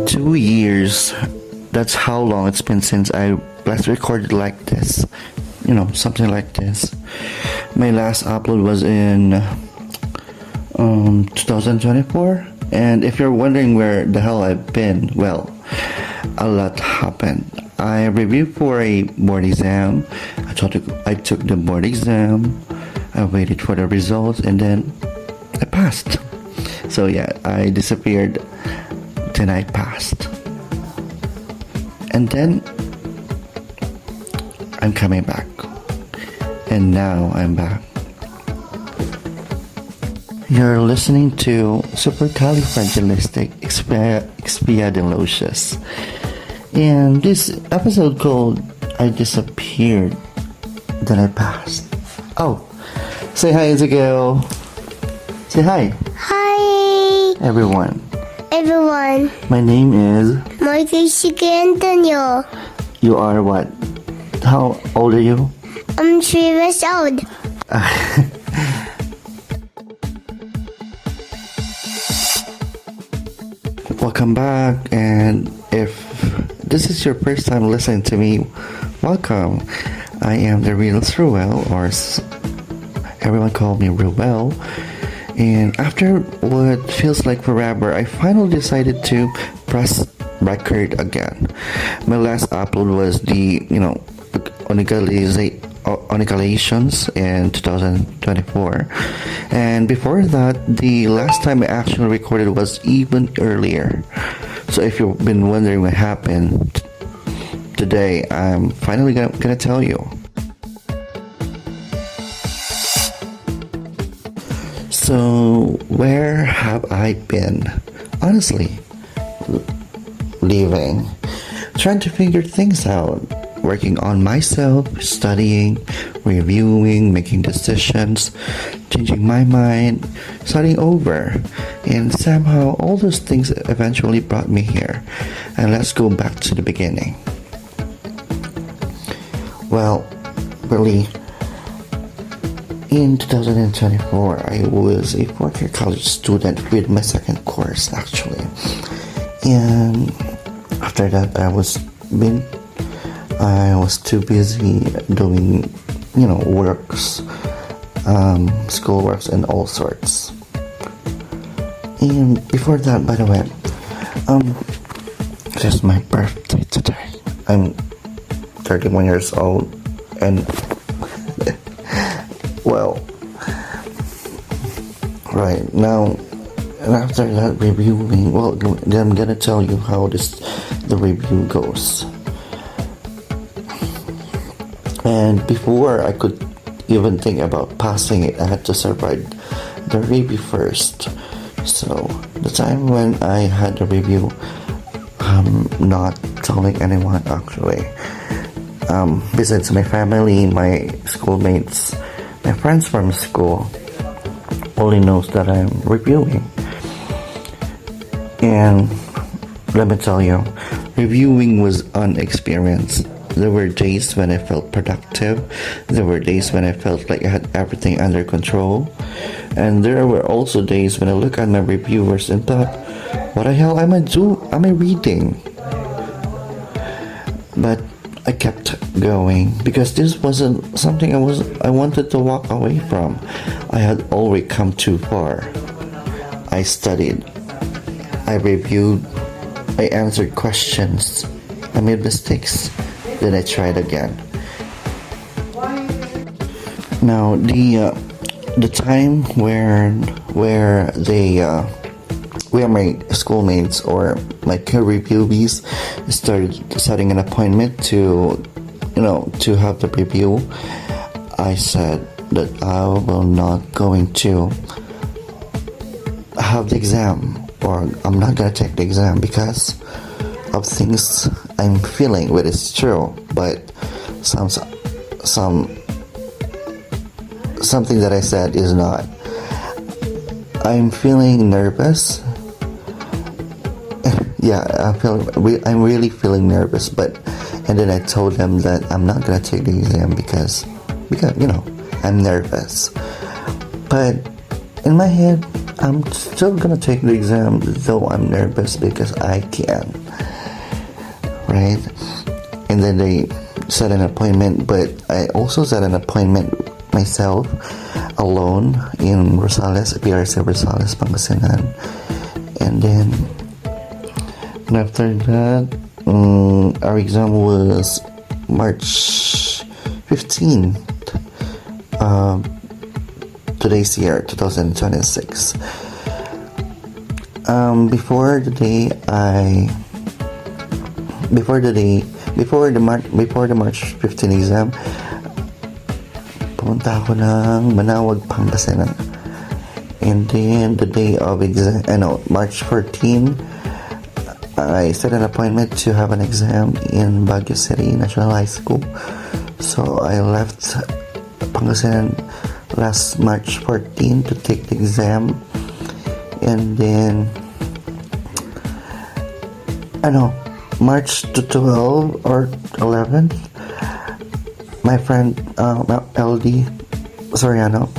2 years. That's how long it's been since I last recorded like this. Something like this. My last upload was in 2024. And if you're wondering where the hell I've been, well, a lot happened. I reviewed for a board exam. I took the board exam. I waited for the results, and then I passed. So yeah, I disappeared. Then I passed. And then I'm coming back. And now I'm back. You're listening to Supercalifragilisticexpialidocious. And this episode called I Disappeared, Then I Passed. Oh, say hi, Ezekiel. Say hi. Hi, Everyone. everyone. My name is... Marquisique Antonio. You are what? How old are you? I'm 3 years old. Welcome back, and if this is your first time listening to me, welcome. I am the real Ruel, or everyone call me Ruel. And after what feels like forever, I finally decided to press record again. My last upload was the Onicalations in 2024, and before that, the last time I actually recorded was even earlier. So if you've been wondering what happened today, I'm finally gonna tell you. So where have I been? Honestly, leaving, trying to figure things out, working on myself, studying, reviewing, making decisions, changing my mind, starting over. And somehow all those things eventually brought me here. And let's go back to the beginning. Well, really, in 2024, I was a fourth-year college student with my second course, actually. And after that, I was too busy doing, works, school works, and all sorts. And before that, by the way, it's my birthday today. I'm 31 years old, and well, right now, and after that reviewing, well, I'm gonna tell you how the review goes. And before I could even think about passing it, I had to survive the review first. So the time when I had the review, I'm not telling anyone actually. Besides my family, my schoolmates, my friends from school, only knows that I'm reviewing. And let me tell you, reviewing was an experience. There were days when I felt productive. There were days when I felt like I had everything under control. And there were also days when I looked at my reviewers and thought, what the hell am I reading? But I kept going because this wasn't something I wanted to walk away from. I had already come too far. I studied. I reviewed. I answered questions. I made mistakes. Then I tried again. Now the time where my schoolmates or my peer reviewees started setting an appointment to have the review, I said that I will not going to have the exam, or I'm not gonna take the exam because of things I'm feeling, which is true, but something that I said is not. I'm feeling nervous. Yeah, I'm really feeling nervous, and then I told them that I'm not gonna take the exam because I'm nervous. But in my head, I'm still gonna take the exam, though I'm nervous because I can, right? And then they set an appointment, but I also set an appointment myself alone in Rosales, PRC Rosales, Pangasinan. And then after that, our exam was March 15th. Today's year, 2026. Before the March 15 exam, pumunta ako ng Manawag, Pangasinan. And then the day of exam, March 14, I set an appointment to have an exam in Baguio City National High School. So I left Pangasinan last March 14 to take the exam. And then March 12 or 11th, my friend LD Soriano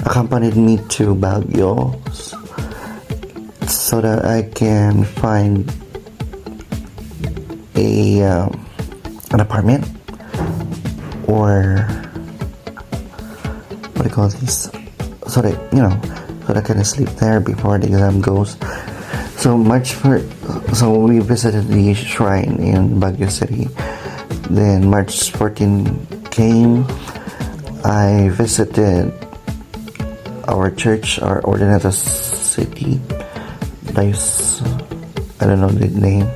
accompanied me to Baguio so that I can find an apartment, or what do you call this, so that I can sleep there before the exam goes. So we visited the shrine in Baguio City. Then March 14 came. I visited our church, our Ordinata City. I don't know the name,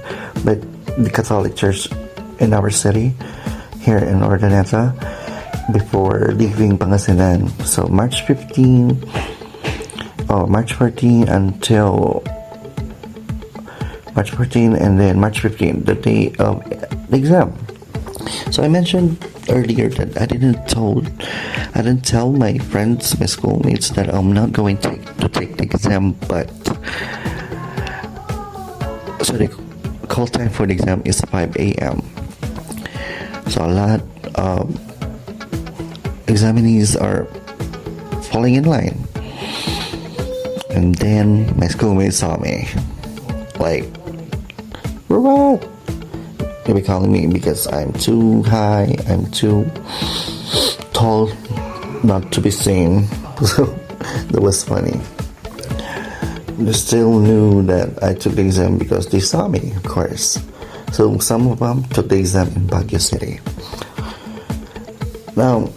but the Catholic Church in our city here in Ordinata before leaving Pangasinan. So March 14 until March 14, and then March 15, the day of the exam. So I mentioned earlier that I didn't tell my friends, my schoolmates, that I'm not going to take the exam, but so the call time for the exam is 5 a.m. So a lot of examinees are falling in line. And then my schoolmates saw me, like, what? They were calling me because I'm too high, I'm too tall not to be seen. So that was funny. They still knew that I took the exam because they saw me, of course. So some of them took the exam in Baguio City. Now,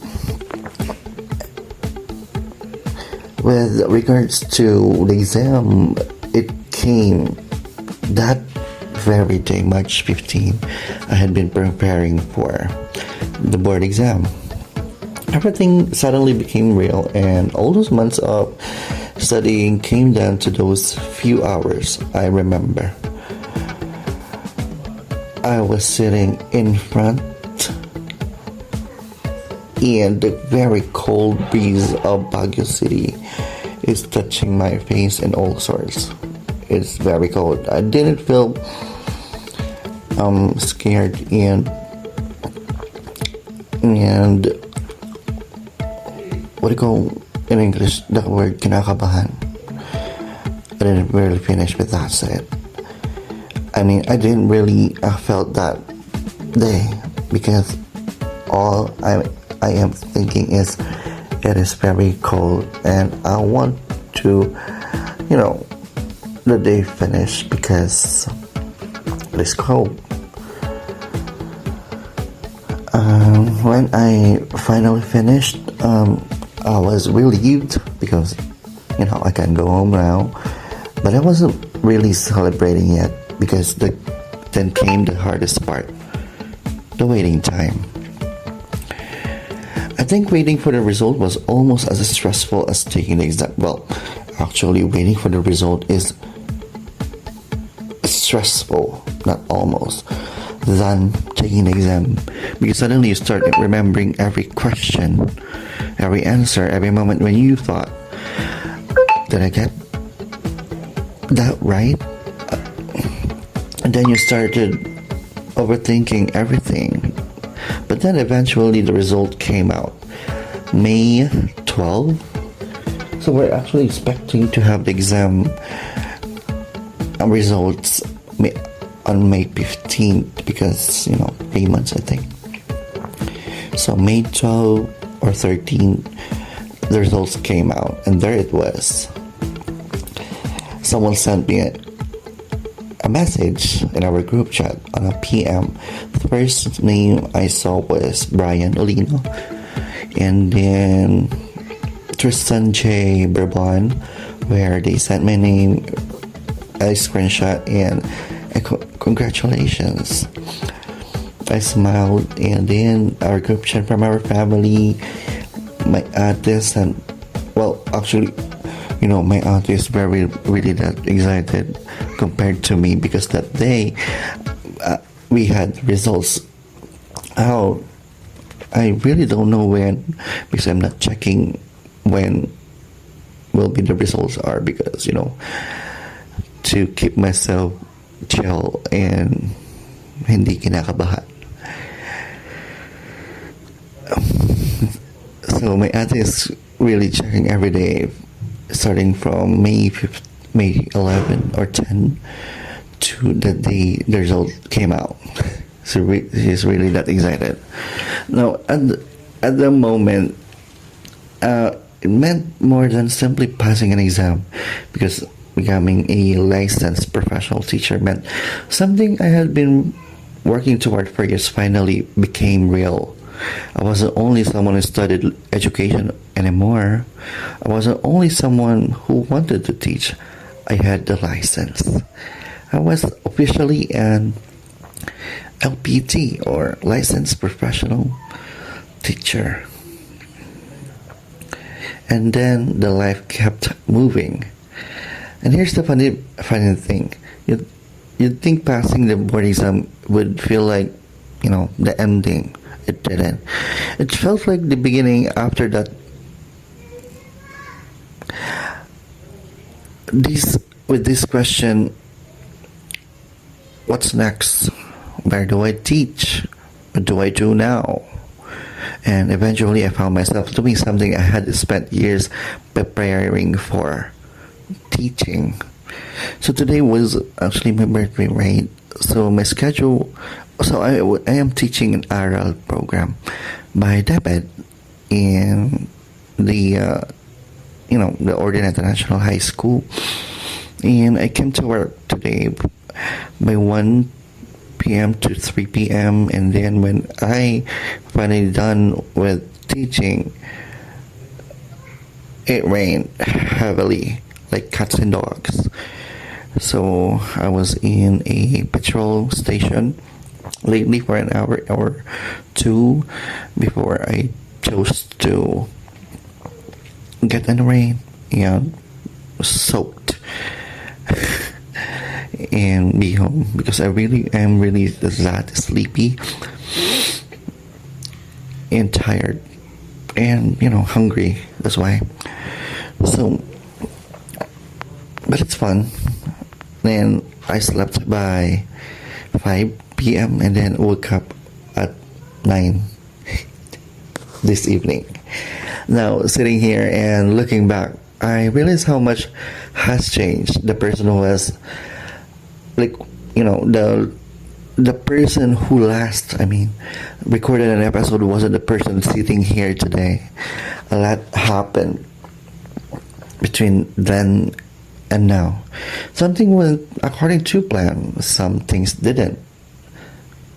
with regards to the exam, it came that very day, March 15. I had been preparing for the board exam. Everything suddenly became real, and all those months of studying came down to those few hours. I remember I was sitting in front, and the very cold breeze of Baguio City is touching my face and all sorts. It's very cold. I didn't feel scared and what do you call in English the word kinakabahan. I didn't really finish with that said. I mean, I didn't really felt that day because all I am thinking is it is very cold and I want to, the day finish because it is cold. When I finally finished, I was relieved because, I can go home now. But I wasn't really celebrating yet because then came the hardest part, the waiting time. I think waiting for the result was almost as stressful as taking the exam. Well, actually, waiting for the result is stressful, not almost, than taking the exam, because suddenly you start remembering every question, every answer, every moment when you thought, did I get that right? And then you started overthinking everything. But then eventually the result came out May 12. So we're actually expecting to have the exam results on May 15th because, 3 months, I think. So May 12 or 13, the results came out, and there it was. Someone sent me a message in our group chat on a PM. The first name I saw was Brian Olino, and then Tristan J. Bourbon, where they sent my name, a screenshot, and congratulations. I smiled, and then our group chat from our family, my aunties, and actually, my aunt is really that excited compared to me because that day we had results out. I really don't know when because I'm not checking when will be the results are because to keep myself chill and hindi kinakabahan. So my aunt is really checking every day starting from May 11 or 10 to the day the result came out. So she's really that excited. Now at the moment, it meant more than simply passing an exam because becoming a licensed professional teacher meant something I had been working toward for years finally became real. I wasn't only someone who studied education anymore. I wasn't only someone who wanted to teach. I had the license. I was officially an LPT or licensed professional teacher. And then the life kept moving. And here's the funny thing. You'd think passing the board exam would feel like, the ending. It didn't. It felt like the beginning after that. With this question, what's next? Where do I teach? What do I do now? And eventually I found myself doing something I had spent years preparing for, teaching. So today was actually my birthday, right? So my schedule, I am teaching an oral program by DepEd in the Ordinary International High School. And I came to work today by 1 p.m. to 3 p.m. and then when I finally done with teaching, it rained heavily like cats and dogs. So I was in a patrol station lately for an hour or two before I chose to get in the rain and soaked and be home because I really am that sleepy and tired and hungry. That's why. So, but it's fun. Then I slept by 5 p.m. and then woke up at 9 this evening. Now, sitting here and looking back, I realize how much has changed. The person who was, the person who recorded an episode wasn't the person sitting here today. A lot happened between then and now. Something went according to plan. Some things didn't.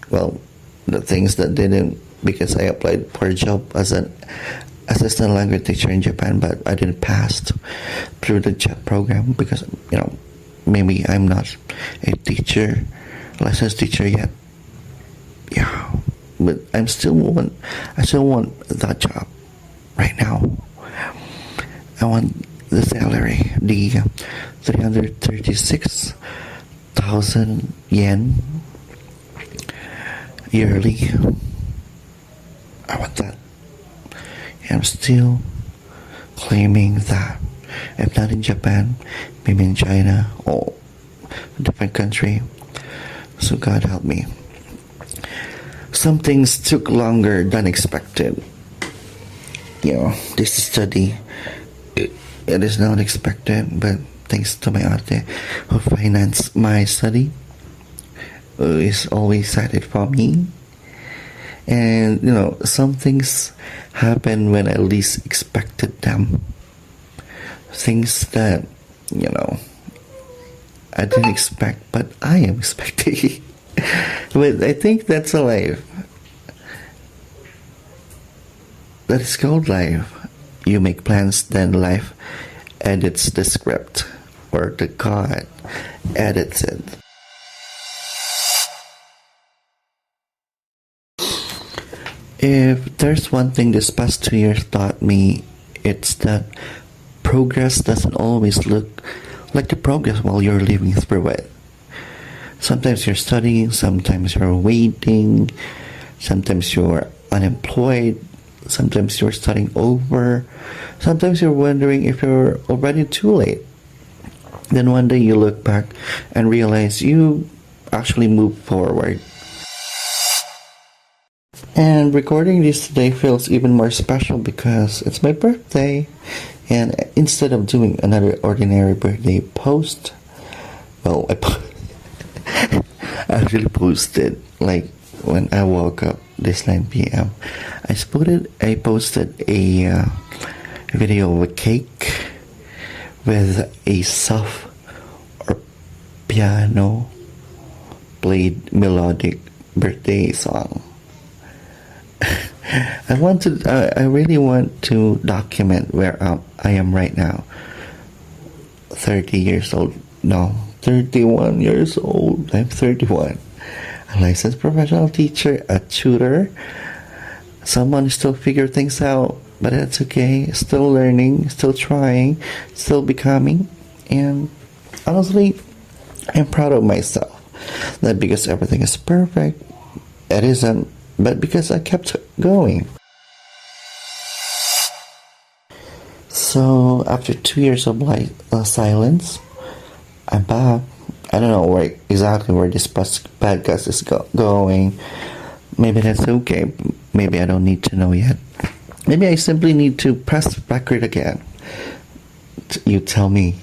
Well, the things that didn't because I applied for a job as an assistant language teacher in Japan, but I didn't pass through the job program because maybe I'm not a licensed teacher yet. Yeah, but I still want that job right now. I want the salary, the 336,000 yen yearly. I want that. I'm still claiming that if not in Japan, maybe in China or a different country. So God help me. Some things took longer than expected. This study, It is not expected, but thanks to my ate who financed my study, who is always excited for me. And some things happen when I least expected them. Things that I didn't expect, but I am expecting. But I think that's a life. That is called life. You make plans, then life edits the script, or the God edits it. If there's one thing this past 2 years taught me, it's that progress doesn't always look like the progress while you're living through it. Sometimes you're studying, sometimes you're waiting, sometimes you're unemployed, sometimes you're starting over, sometimes you're wondering if you're already too late. Then one day you look back and realize you actually moved forward. And recording this today feels even more special because it's my birthday. And instead of doing another ordinary birthday post, well, I actually posted like when I woke up this 9 p.m. I posted a video of a cake with a soft or piano played melodic birthday song. I really want to document where I am right now. 30 years old. No, 31 years old. I'm 31. A licensed professional teacher, a tutor, someone who still figure things out, but that's okay. Still learning, still trying, still becoming. And honestly, I'm proud of myself. Not because everything is perfect. It isn't. But because I kept going. So after 2 years of silence, I'm back. I don't know exactly where this podcast is going. Maybe that's okay. Maybe I don't need to know yet. Maybe I simply need to press record again. You tell me.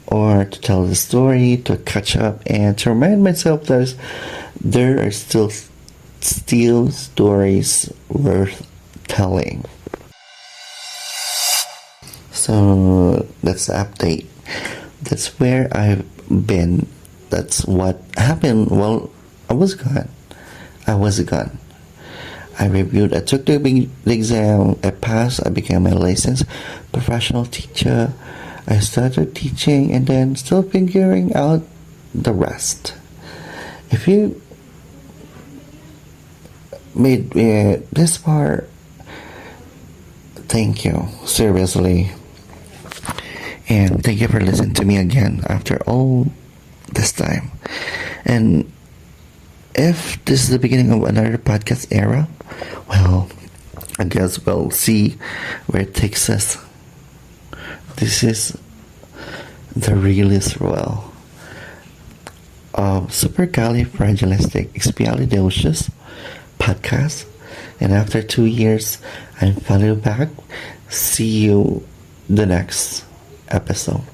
Or to tell the story, to catch up, and to remind myself that there are still stories worth telling. So that's the update. That's where I've been. That's what happened while I was gone. I reviewed, I took the exam, I passed, I became a licensed professional teacher. I started teaching and then still figuring out the rest. If you made this far, thank you, seriously. And thank you for listening to me again after all this time. And if this is the beginning of another podcast era, well, I guess we'll see where it takes us. This is the realist role of Supercalifragilisticexpialidocious podcast. And after 2 years, I'm finally back. See you the next episode.